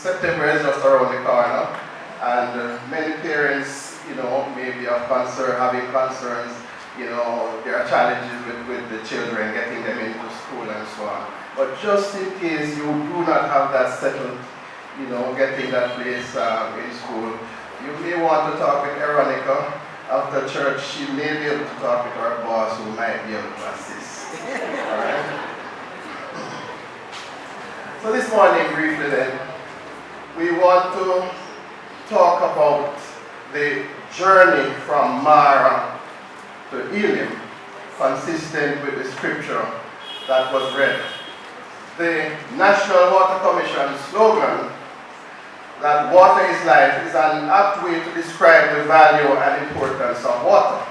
September is just around the corner, and many parents, may be having concerns. There are challenges with the children, getting them into school and so on. But just in case you do not have that settled, getting that place in school, you may want to talk with Veronica after church. She may be able to talk with her boss, who might be able to assist. All right? So this morning, briefly then, we want to talk about the journey from Mara to Elim, consistent with the scripture that was read. The National Water Commission slogan, that water is life, is an apt way to describe the value and importance of water.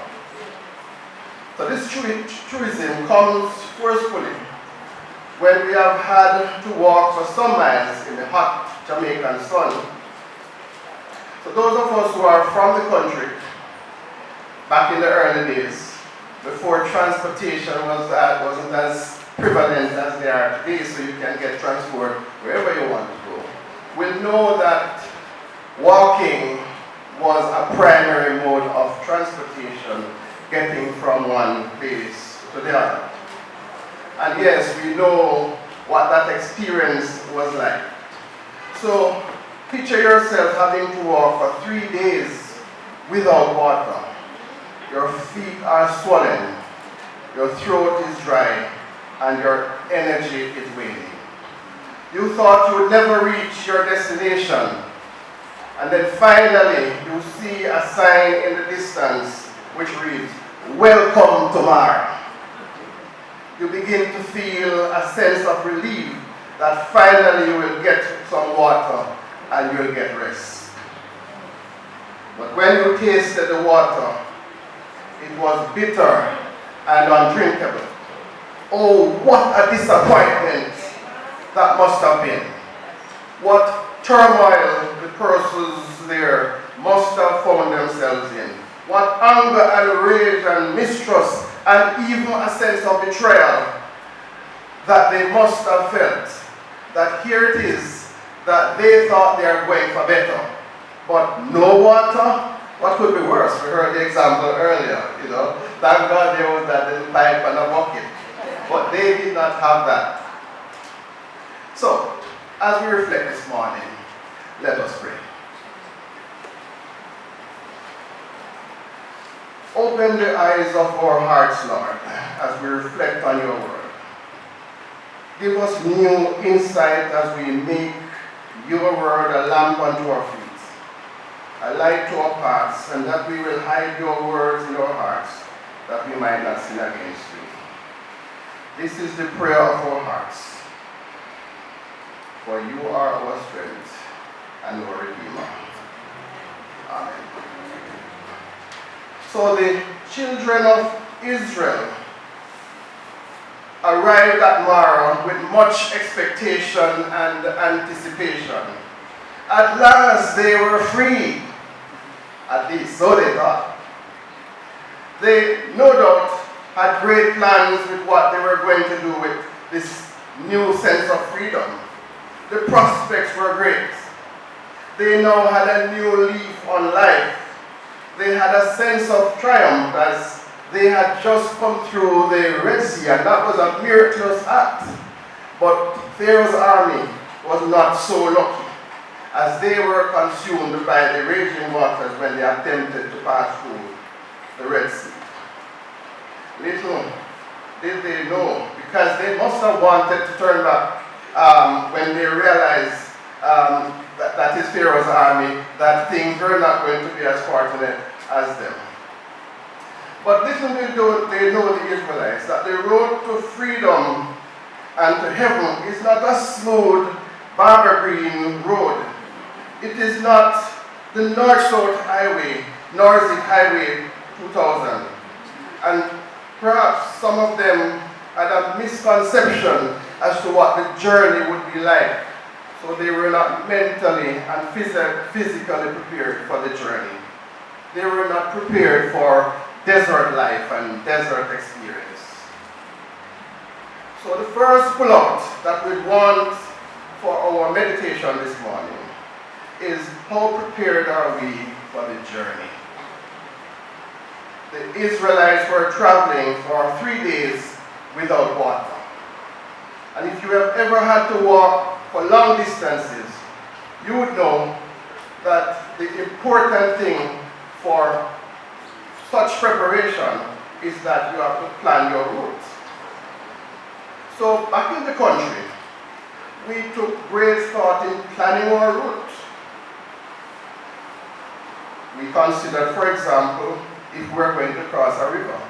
So this truism comes forcefully when we have had to walk for some miles in the hot Jamaican sun. So those of us who are from the country, back in the early days, before transportation wasn't as prevalent as they are today, so you can get transport wherever you want to go, will know that walking was a primary mode of transportation, getting from one place to the other. And yes, we know what that experience was like. So picture yourself having to walk for 3 days without water. Your feet are swollen, your throat is dry, and your energy is waning. You thought you would never reach your destination, and then finally you see a sign in the distance which reads, "Welcome to Mara." You begin to feel a sense of relief that finally you will get some water and you'll get rest. But when you tasted the water, it was bitter and undrinkable. Oh, what a disappointment that must have been. What turmoil the persons there must have found themselves in. What anger and rage and mistrust and even a sense of betrayal that they must have felt. That here it is, that they thought they are going for better, but no water. What could be worse? We heard the example earlier, Thank God there was that little pipe and a bucket. But they did not have that. So, as we reflect this morning, let us pray. Open the eyes of our hearts, Lord, as we reflect on your word. Give us new insight as we make your word a lamp unto our feet, a light to our paths, and that we will hide your words in our hearts, that we might not sin against you. This is the prayer of our hearts, for you are our strength and our Redeemer. Amen. So the children of Israel arrived at Mara with much expectation and anticipation. At last they were free. At least so they thought. They no doubt had great plans with what they were going to do with this new sense of freedom. The prospects were great. They now had a new leaf on life. They had a sense of triumph as they had just come through the Red Sea, and that was a miraculous act. But Pharaoh's army was not so lucky, as they were consumed by the raging waters when they attempted to pass through the Red Sea. Little did they know, because they must have wanted to turn back when they realized that is Pharaoh's army, that things were not going to be as fortunate as them. But little did they know, the Israelites, that the road to freedom and to heaven is not a smooth, Barbara Green road. It is not the North-South Highway, nor is it Highway 2000. And perhaps some of them had a misconception as to what the journey would be like. So they were not mentally and physically prepared for the journey. They were not prepared for desert life and desert experience. So the first pull-out that we want for our meditation this morning is how prepared are we for the journey? The Israelites were traveling for 3 days without water. And if you have ever had to walk for long distances, you would know that the important thing for such preparation is that you have to plan your route. So back in the country, we took great thought in planning our route. We considered, for example, if we're going to cross a river.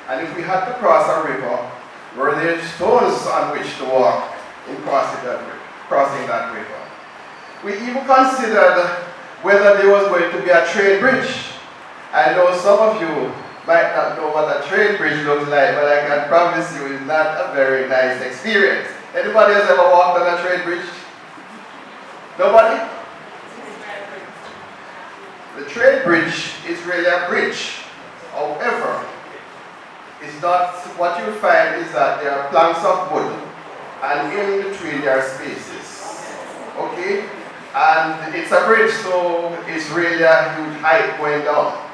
And if we had to cross a river, were there stones on which to walk in crossing that river? We even considered whether there was going to be a trade bridge. I know some of you might not know what a trade bridge looks like, but I can promise you it's not a very nice experience. Anybody has ever walked on a trade bridge? Nobody? The trade bridge is really a bridge. However, it's not, what you find is that there are planks of wood and in between there are spaces. Okay? And it's a bridge, so it's really a huge height going down.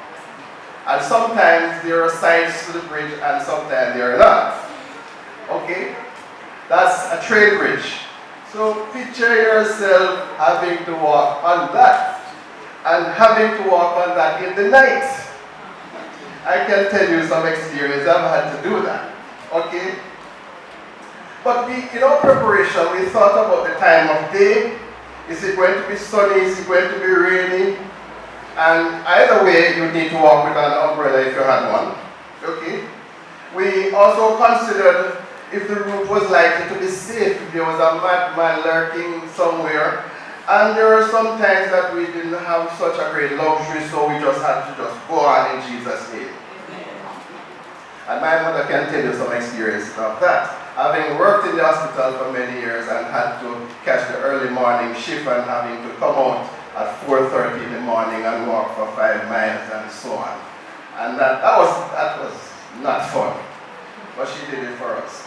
And sometimes there are sides to the bridge and sometimes there are not. Okay? That's a trade bridge. So picture yourself having to walk on that. And having to walk on that in the night. I can tell you some experience, I've had to do that. Okay? But in our preparation, we thought about the time of day. Is it going to be sunny? Is it going to be rainy? And either way, you need to walk with an umbrella if you had one. Okay? We also considered if the route was likely to be safe, if there was a madman lurking somewhere. And there are some times that we didn't have such a great luxury, so we just had to just go on in Jesus' name. And my mother can tell you some experiences of that. Having worked in the hospital for many years and had to catch the early morning shift and having to come out at 4:30 in the morning and walk for 5 miles and so on. And that was not fun. But she did it for us.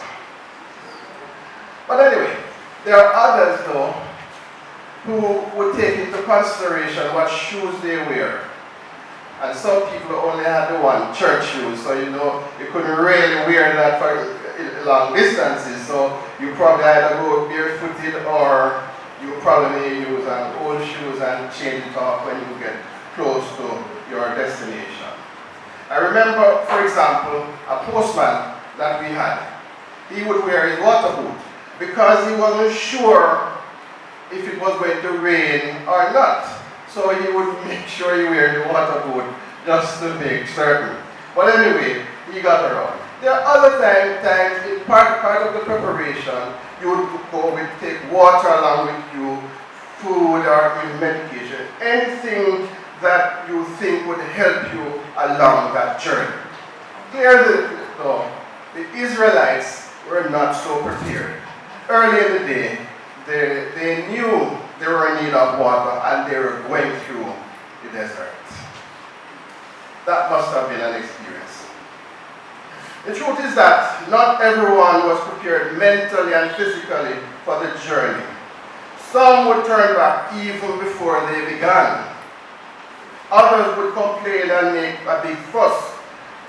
But anyway, there are others though who would take into consideration what shoes they wear. And some people only had the one, church shoes, so you couldn't really wear that for long distances, so you probably either go barefooted or you probably may use an old shoes and change it off when you get close to your destination. I remember, for example, a postman that we had. He would wear his water boot because he wasn't sure if it was going to rain or not. So he would make sure he wear the water boot just to make certain. But anyway, he got around. There are other times in part of the preparation, you would take water along with you, food or even medication, anything that you think would help you along that journey. Clearly, the Israelites were not so prepared. Early in the day, they knew they were in need of water and they were going through the desert. That must have been an experience. The truth is that not everyone was prepared mentally and physically for the journey. Some would turn back even before they began. Others would complain and make a big fuss,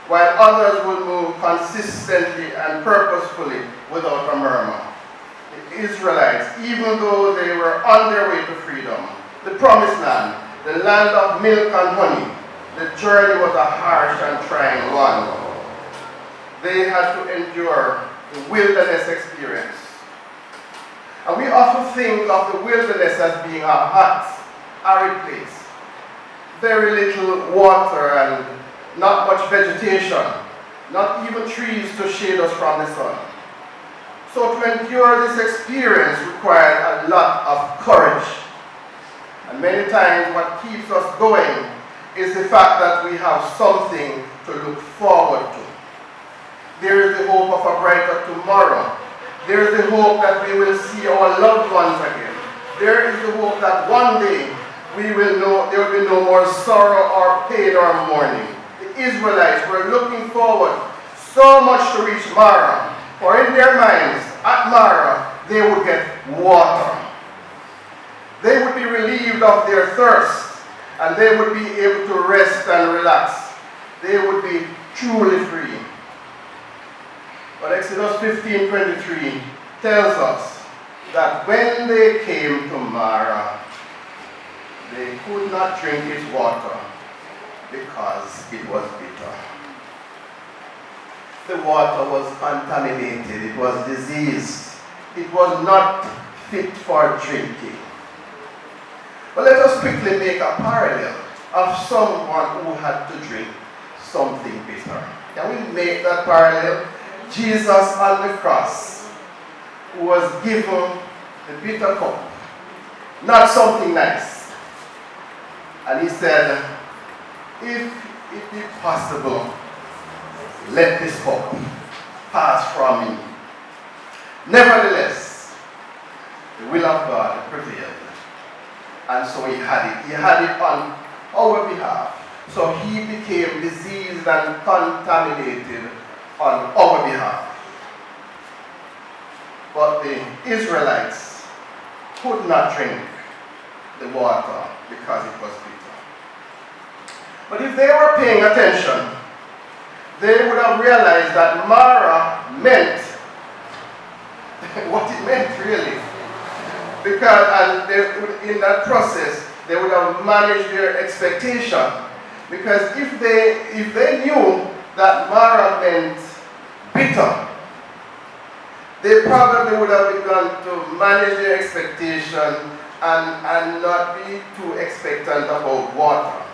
while others would move consistently and purposefully without a murmur. The Israelites, even though they were on their way to freedom, the promised land, the land of milk and honey, the journey was a harsh and trying one. They had to endure the wilderness experience. And we often think of the wilderness as being a hot, arid place. Very little water and not much vegetation, not even trees to shade us from the sun. So to endure this experience required a lot of courage. And many times what keeps us going is the fact that we have something to look forward to. There is the hope of a brighter tomorrow. There is the hope that we will see our loved ones again. There is the hope that one day there will be no more sorrow or pain or mourning. The Israelites were looking forward so much to reach Mara, for in their minds, at Mara, they would get water. They would be relieved rid of their thirst, and they would be able to rest and relax. They would be truly free. But Exodus 15:23 tells us that when they came to Mara, they could not drink its water because it was bitter. The water was contaminated, it was diseased, it was not fit for drinking. But let us quickly make a parallel of someone who had to drink something bitter. Can we make that parallel? Jesus on the cross was given the bitter cup, not something nice. And he said, if it be possible, let this cup pass from me. Nevertheless, the will of God prevailed. And so he had it. He had it on our behalf. So he became diseased and contaminated on our behalf. But the Israelites could not drink the water because it was bitter. But if they were paying attention, they would have realized that Mara meant what it meant really. Because and in that process, they would have managed their expectation. Because if they knew that Mara meant bitter, they probably would have begun to manage their expectation and not be too expectant about water.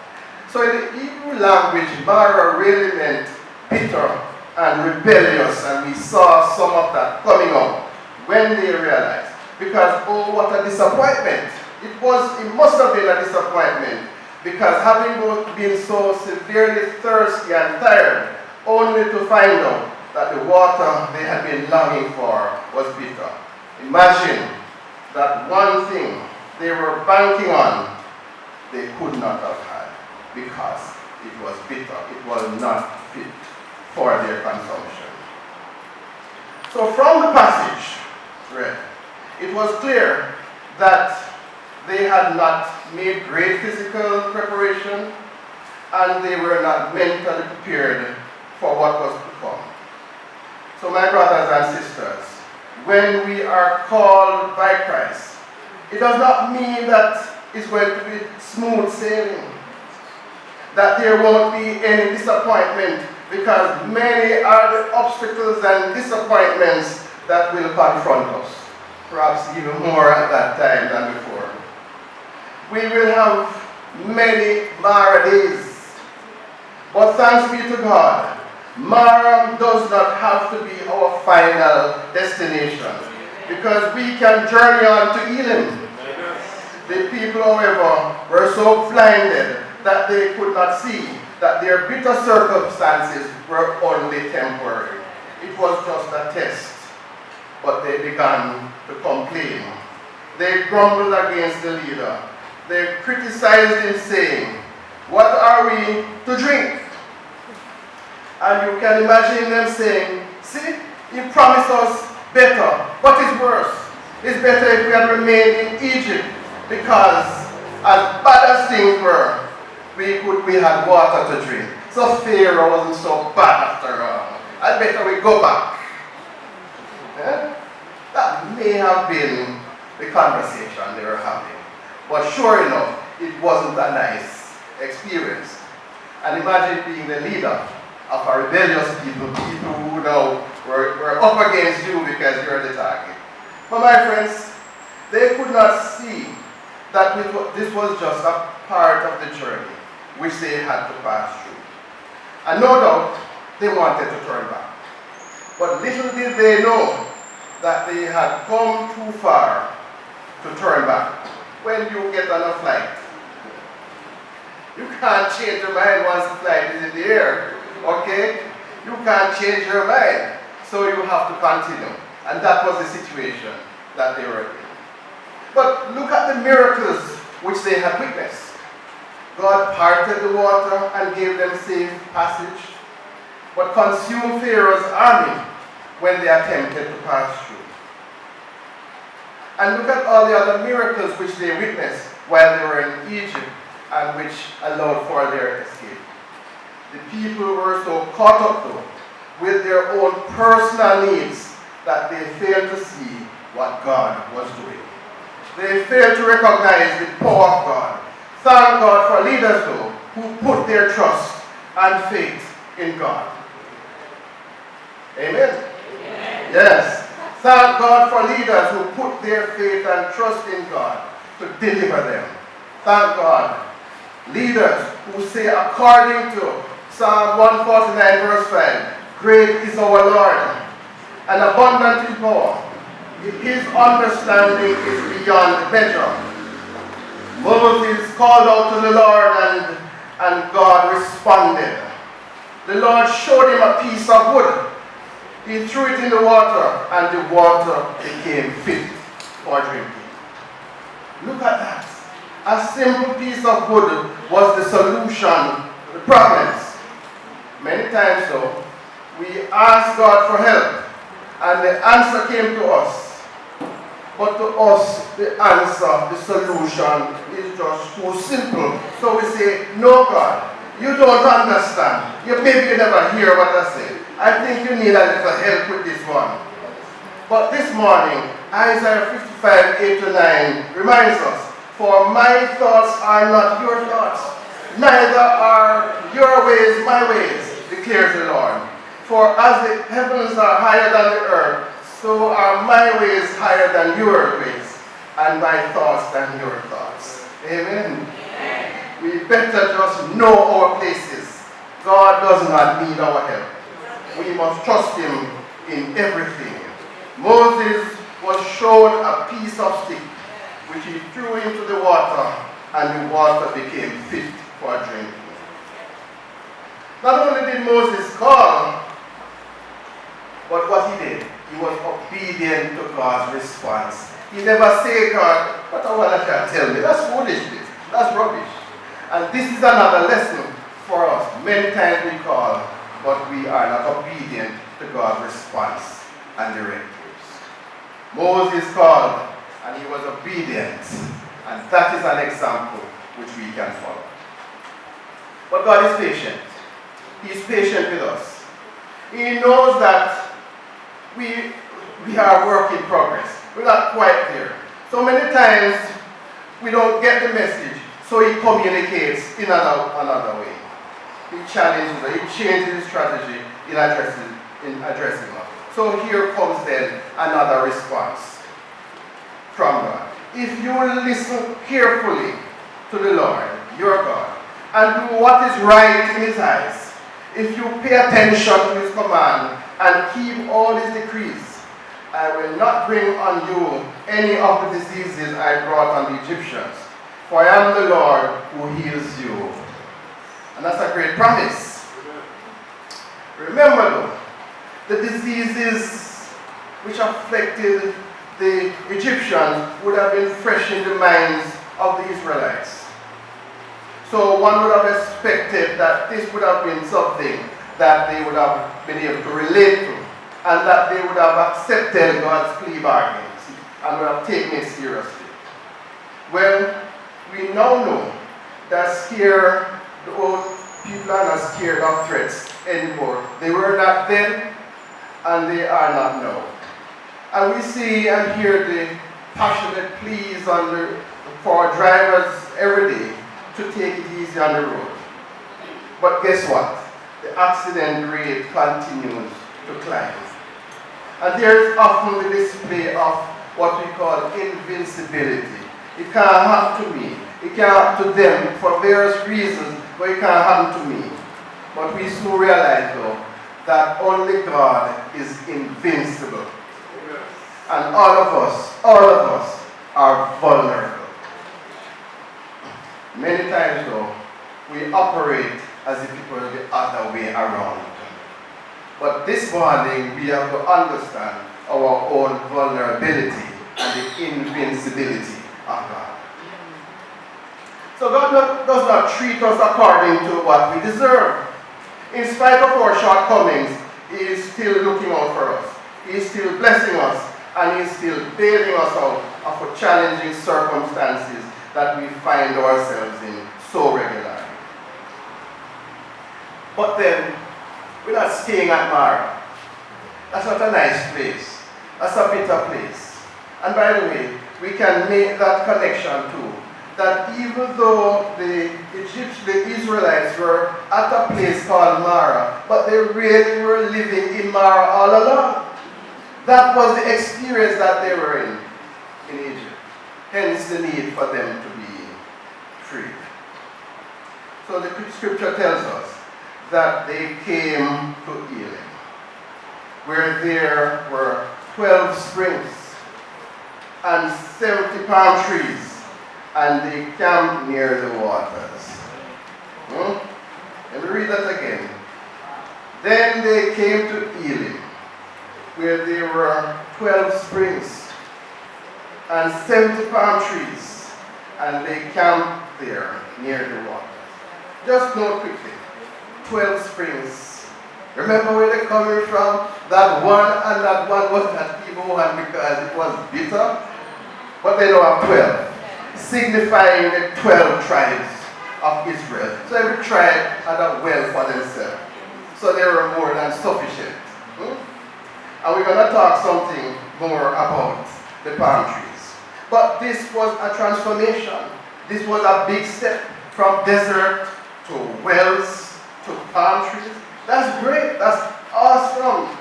So in the Hebrew language, Mara really meant bitter and rebellious, and we saw some of that coming up when they realized. Because, oh, what a disappointment. It must have been a disappointment, because having both been so severely thirsty and tired, only to find out that the water they had been longing for was bitter. Imagine that one thing they were banking on, they could not have had, because it was bitter. It was not fit for their consumption. So from the passage read, it was clear that they had not made great physical preparation, and they were not mentally prepared for what was to come. So my brothers and sisters, when we are called by Christ, it does not mean that it's going to be smooth sailing, that there won't be any disappointment, because many are the obstacles and disappointments that will confront us. Perhaps even more at that time than before. We will have many Mara days. But thanks be to God, Mara does not have to be our final destination, because we can journey on to Elim. The people, however, were so blinded that they could not see that their bitter circumstances were only temporary. It was just a test. But they began to complain. They grumbled against the leader. They criticized him, saying, "What are we to drink?" And you can imagine them saying, "See, he promised us better. What is worse? It's better if we had remained in Egypt, because as bad as things were, we had water to drink. So Pharaoh wasn't so bad after all. I better we go back." That may have been the conversation they were having. But sure enough, it wasn't a nice experience. And imagine being the leader of a rebellious people who now were up against you because you're the target. But my friends, they could not see that this was just a part of the journey which they had to pass through. And no doubt, they wanted to turn back. But little did they know that they had come too far to turn back. When you get on a flight, you can't change your mind once the flight is in the air, okay? You can't change your mind, so you have to continue. And that was the situation that they were in. But look at the miracles which they had witnessed. God parted the water and gave them safe passage, but consumed Pharaoh's army when they attempted to pass through. And look at all the other miracles which they witnessed while they were in Egypt and which allowed for their escape. The people were so caught up though with their own personal needs that they failed to see what God was doing. They failed to recognize the power of God. Thank God for leaders though who put their trust and faith in God. Amen? Amen. Yes. Thank God for leaders who put their faith and trust in God to deliver them. Thank God. Leaders who say according to Psalm 149 verse 5, great is our Lord and abundant in power. His understanding is beyond measure. Moses called out to the Lord and God responded. The Lord showed him a piece of wood. He threw it in the water and the water became fit for drinking. Look at that. A simple piece of wood was the solution to the problems. Many times though, we ask God for help and the answer came to us. But to us, the answer, the solution is just too simple. So we say, no God, you don't understand. Maybe you never hear what I say. I think you need a little help with this one. But this morning, Isaiah 55, 8 to 9 reminds us, for my thoughts are not your thoughts, neither are your ways my ways, declares the Lord. For as the heavens are higher than the earth, so are my ways higher than your ways, and my thoughts than your thoughts. Amen. Amen. We better just know our places. God does not need our help. We must trust him in everything. Moses was shown a piece of stick, which he threw into the water, and the water became fit for drinking. Not only did Moses call, but what he did, he was obedient to God's response. He never said, God, what I want to tell me? That's foolishness. That's rubbish. And this is another lesson for us. Many times we call, but we are not obedient to God's response and directives. Moses called, and he was obedient. And that is an example which we can follow. But God is patient. He is patient with us. He knows that we are a work in progress. We're not quite there. So many times we don't get the message, so he communicates in another way. He challenges us, he changes his strategy in addressing us. So here comes then another response from God. If you will listen carefully to the Lord, your God, and do what is right in his eyes, if you pay attention to his command and keep all his decrees, I will not bring on you any of the diseases I brought on the Egyptians, for I am the Lord who heals you. And that's a great promise. Remember though, the diseases which affected the Egyptians would have been fresh in the minds of the Israelites. So one would have expected that this would have been something that they would have been able to relate to, and that they would have accepted God's plea bargains and would have taken it seriously. Well, we now know that the old people are not scared of threats anymore. They were not then, and they are not now. And we see and hear the passionate pleas for drivers every day to take it easy on the road. But guess what? The accident rate continues to climb. And there is often the display of what we call invincibility. It can't happen to me. It can't happen to them for various reasons, but it can't happen to me. But we soon realize though that only God is invincible. And all of us are vulnerable. Many times though, we operate as if it were the other way around. But this morning, we have to understand our own vulnerability and the invincibility of God. So God does not treat us according to what we deserve. In spite of our shortcomings, He is still looking out for us. He is still blessing us, and He is still bailing us out of the challenging circumstances that we find ourselves in so regularly. But then, we're not staying at Mara. That's not a nice place. That's a bitter place. And by the way, we can make that connection too. That even though the Israelites were at a place called Mara, but they really were living in Mara all along. That was the experience that they were in Egypt. Hence the need for them to be free. So the scripture tells us that they came to Elim, where there were 12 springs and 70 palm trees, and they camped near the waters. Let me read that again. Then they came to Elim, where there were 12 springs and 70 palm trees, and they camped there near the waters. Just note quickly, 12 springs. Remember where they're coming from? That one and that one was not even one because it was bitter. But they now have 12, signifying the 12 tribes of Israel. So every tribe had a well for themselves. So they were more than sufficient. And we're going to talk something more about the palm trees. But this was a transformation. This was a big step from desert to wells to palm trees. That's great. That's awesome.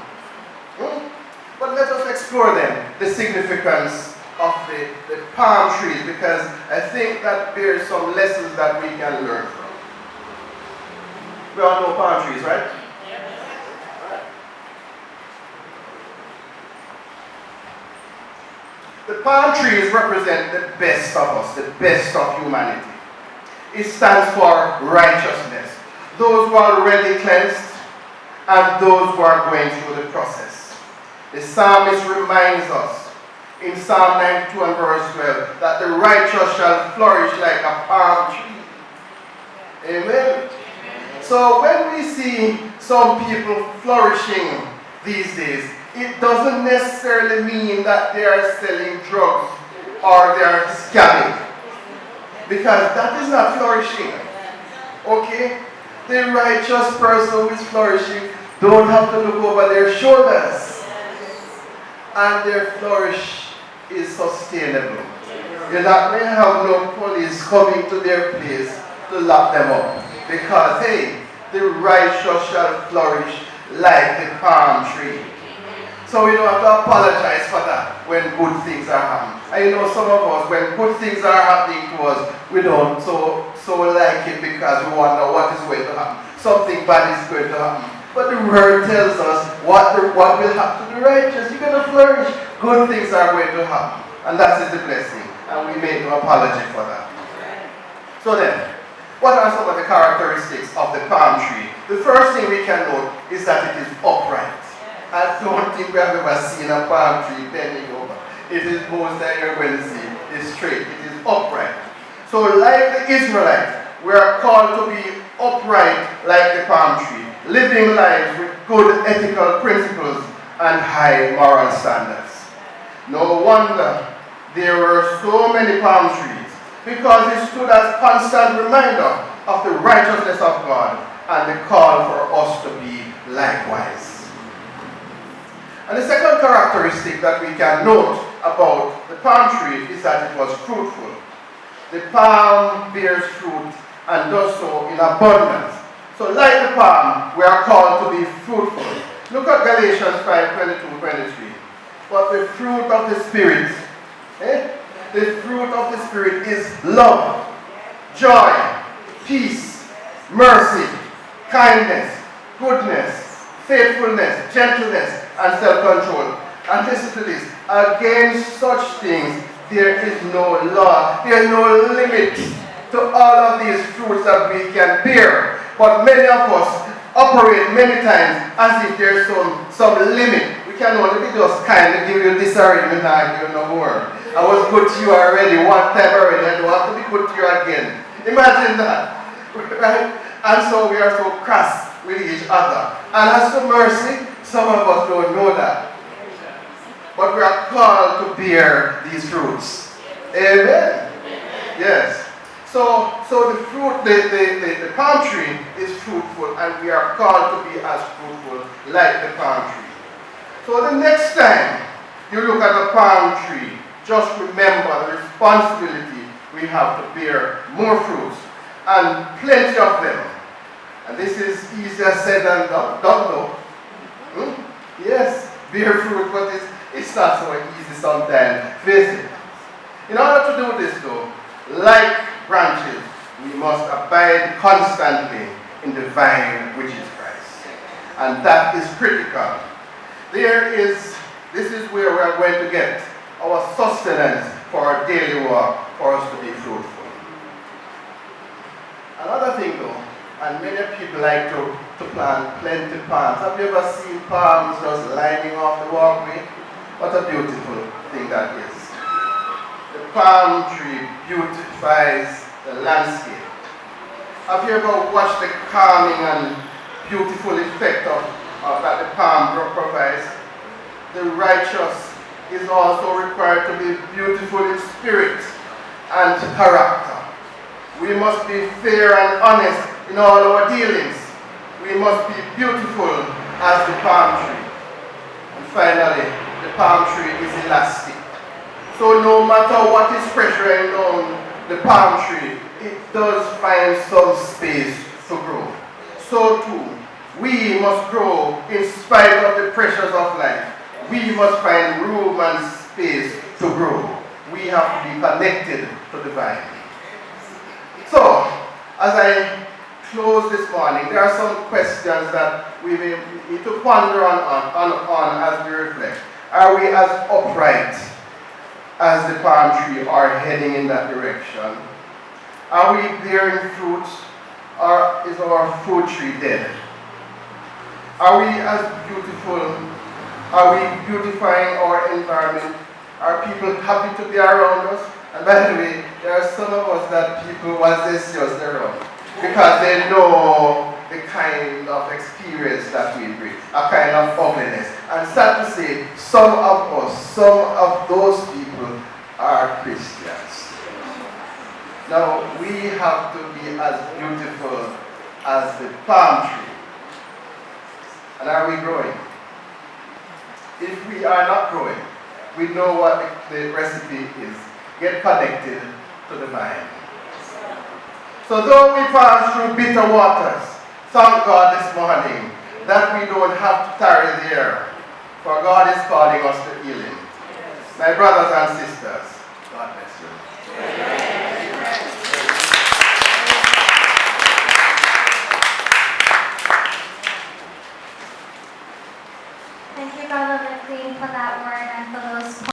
But let us explore then the significance of the palm trees, because I think that there's some lessons that we can learn from. We all know palm trees, right? Right. The palm trees represent the best of us, the best of humanity. It stands for righteousness. Those who are already cleansed and those who are going through the process. The psalmist reminds us in Psalm 92 and verse 12 that the righteous shall flourish like a palm tree. Amen. So when we see some people flourishing these days, it doesn't necessarily mean that they are selling drugs or they are scamming. Because that is not flourishing. Okay? The righteous person who is flourishing don't have to look over their shoulders. And their flourish is sustainable. You're not going to have no police coming to their place to lock them up. Because, hey, the righteous shall flourish like the palm tree. So we don't have to apologize for that when good things are happening. And you know, some of us, when good things are happening to us, we don't so like it because we wonder what is going to happen. Something bad is going to happen. But the word tells us what will happen to the righteous. You're going to flourish. Good things are going to happen. And that is the blessing. And we make no apology for that. So then, what are some of the characteristics of the palm tree? The first thing we can note is that it is upright. I don't think we have ever seen a palm tree bending over. It is most that you're going to see. It's straight. It is upright. So like the Israelites, we are called to be upright like the palm tree, living lives with good ethical principles and high moral standards. No wonder there were so many palm trees, because it stood as a constant reminder of the righteousness of God and the call for us to be likewise. And the second characteristic that we can note about the palm tree is that it was fruitful. The palm bears fruit and does so in abundance. So like the palm, we are called to be fruitful. Look at Galatians 5:22-23. But the fruit of the Spirit, the fruit of the Spirit is love, joy, peace, mercy, kindness, goodness, faithfulness, gentleness, and self-control. And listen to this. Against such things there is no law. There is no limit to all of these fruits that we can bear. But many of us operate many times as if there's some limit. We can only be just kind of give you this already, not give you no more. I was good to you already, one time already, I don't have to be good to you again. Imagine that. Right? And so we are so crass with each other. And as to mercy, some of us don't know that. but we are called to bear these fruits. Amen? Yes. So the fruit, the palm tree is fruitful, and we are called to be as fruitful like the palm tree. So the next time you look at a palm tree, just remember the responsibility we have to bear more fruits, and plenty of them. And this is easier said than done, though. Yes, bear fruit, but it's not so easy sometimes. Face it. In order to do this though, like branches, we must abide constantly in the vine, which is Christ. And that is critical. This is where we are going to get our sustenance for our daily walk, for us to be fruitful. Another thing though, and many people like to plant plenty palms. Have you ever seen palms just lining off the walkway? What a beautiful thing that is. The palm tree beautifies the landscape. Have you ever watched the calming and beautiful effect that the palm provides? The righteous is also required to be beautiful in spirit and character. We must be fair and honest in all our dealings. We must be beautiful as the palm tree. And finally, the palm tree is elastic. So no matter what is pressuring down the palm tree, it does find some space to grow. So too, we must grow in spite of the pressures of life. We must find room and space to grow. We have to be connected to the vine. So, as I close this morning, there are some questions that we may need to ponder on as we reflect. Are we as upright as the palm tree or heading in that direction? Are we bearing fruits, or is our fruit tree dead? Are we as beautiful? Are we beautifying our environment? Are people happy to be around us? And by the way, there are some of us that people, once they see us, they're around, because they know the kind of experience that we bring, a kind of ugliness. And sad to say, some of us, some of those people are Christians. Now, we have to be as beautiful as the palm tree. And are we growing? If we are not growing, we know what the recipe is. Get connected to the vine. So though we pass through bitter waters, thank God this morning that we don't have to tarry there, for God is calling us to healing. My brothers and sisters, God bless you. Thank you, Brother McLean, for that word and for those